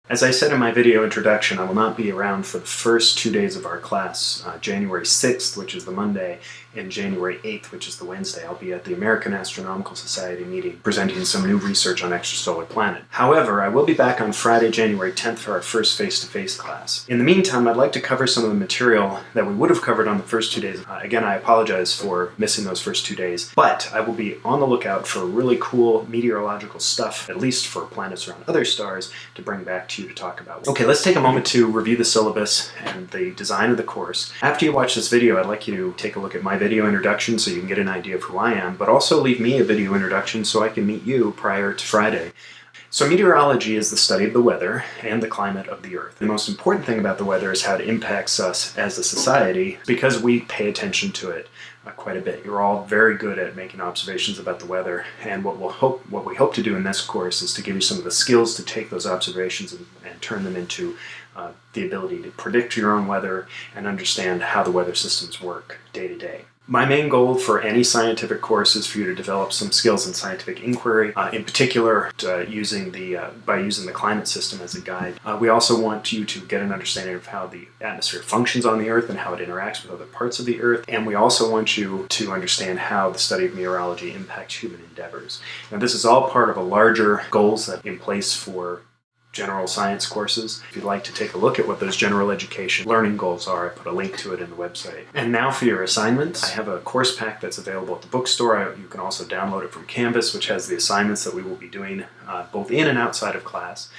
As I said in my video introduction, I will not be around for the first 2 days of our class, January 6th, which is the Monday, and January 8th, which is the Wednesday. I'll be at the American Astronomical Society meeting presenting some new research on extrasolar planet. However, I will be back on Friday, January 10th for our first face-to-face class. In the meantime, I'd like to cover some of the material that we would have covered on the first 2 days. Again, I apologize for missing those first 2 days, but I will be on the lookout for really cool meteorological stuff, at least for planets around other stars, to bring back to you to talk about. Okay, let's take a moment to review the syllabus and the design of the course. After you watch this video, I'd like you to take a look at my video introduction so you can get an idea of who I am, but also leave me a video introduction so I can meet you prior to Friday. So meteorology is the study of the weather and the climate of the Earth. The most important thing about the weather is how it impacts us as a society because we pay attention to it quite a bit. You're all very good at making observations about the weather, and what we hope to do in this course is to give you some of the skills to take those observations and turn them into the ability to predict your own weather and understand how the weather systems work day to day. My main goal for any scientific course is for you to develop some skills in scientific inquiry, in particular by using the climate system as a guide. We also want you to get an understanding of how the atmosphere functions on the Earth and how it interacts with other parts of the Earth. And we also want you to understand how the study of meteorology impacts human endeavors. Now, this is all part of a larger goals that are in place for general science courses. If you'd like to take a look at what those general education learning goals are, I put a link to it in the website. And now for your assignments. I have a course pack that's available at the bookstore. You can also download it from Canvas, which has the assignments that we will be doing both in and outside of class.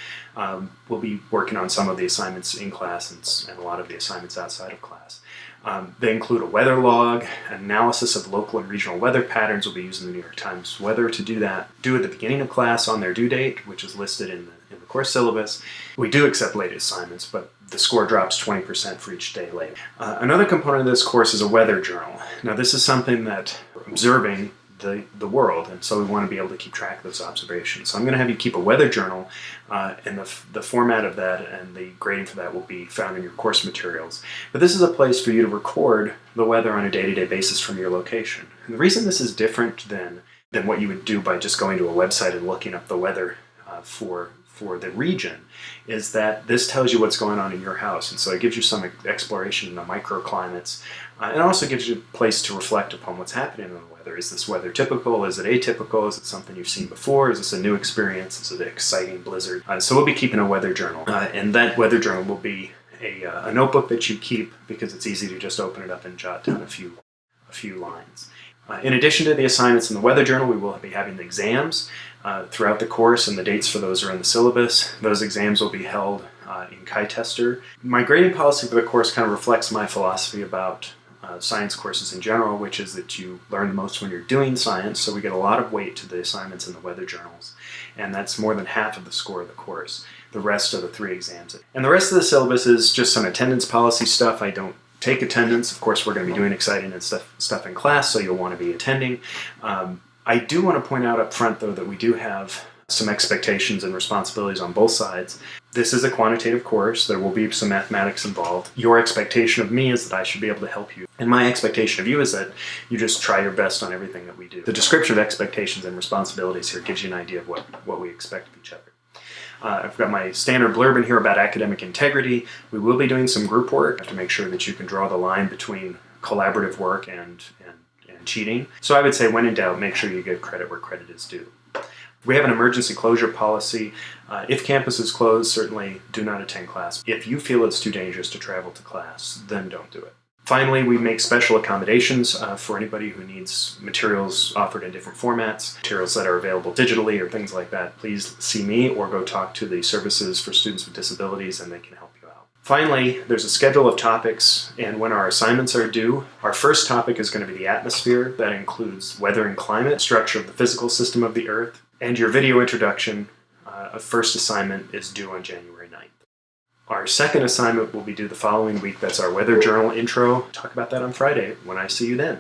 We'll be working on some of the assignments in class and a lot of the assignments outside of class. They include a weather log, analysis of local and regional weather patterns. We'll be using the New York Times weather to do that. Due at the beginning of class on their due date, which is listed in the course syllabus. We do accept late assignments, but the score drops 20% for each day late. Another component of this course is a weather journal. Now, this is something that we're observing the world, and so we want to be able to keep track of those observations. So I'm going to have you keep a weather journal, and the format of that and the grading for that will be found in your course materials. But this is a place for you to record the weather on a day-to-day basis from your location. And the reason this is different than what you would do by just going to a website and looking up the weather for the region is that this tells you what's going on in your house, and so it gives you some exploration in the microclimates. It also gives you a place to reflect upon what's happening in the weather. Is this weather typical? Is it atypical? Is it something you've seen before? Is this a new experience? Is it an exciting blizzard? So we'll be keeping a weather journal, and that weather journal will be a notebook that you keep because it's easy to just open it up and jot down a few lines. In addition to the assignments in the weather journal, we will be having the exams throughout the course, and the dates for those are in the syllabus. Those exams will be held in Chi-Tester. My grading policy for the course kind of reflects my philosophy about science courses in general, which is that you learn the most when you're doing science, so we get a lot of weight to the assignments in the weather journals, and that's more than half of the score of the course. The rest are the 3 exams. And the rest of the syllabus is just some attendance policy stuff. I don't take attendance. Of course, we're going to be doing exciting and stuff in class, so you'll want to be attending. I do want to point out up front, though, that we do have some expectations and responsibilities on both sides. This is a quantitative course. There will be some mathematics involved. Your expectation of me is that I should be able to help you. And my expectation of you is that you just try your best on everything that we do. The description of expectations and responsibilities here gives you an idea of what we expect of each other. I've got my standard blurb in here about academic integrity. We will be doing some group work. You have to make sure that you can draw the line between collaborative work and cheating. So I would say, when in doubt, make sure you give credit where credit is due. We have an emergency closure policy. If campus is closed, certainly do not attend class. If you feel it's too dangerous to travel to class, then don't do it. Finally, we make special accommodations for anybody who needs materials offered in different formats, materials that are available digitally or things like that. Please see me or go talk to the Services for Students with Disabilities, and they can help you out. Finally, there's a schedule of topics and when our assignments are due. Our first topic is going to be the atmosphere. That includes weather and climate, structure of the physical system of the Earth, and your video introduction. A first assignment is due on January 9th. Our second assignment will be due the following week. That's our weather journal intro. Talk about that on Friday when I see you then.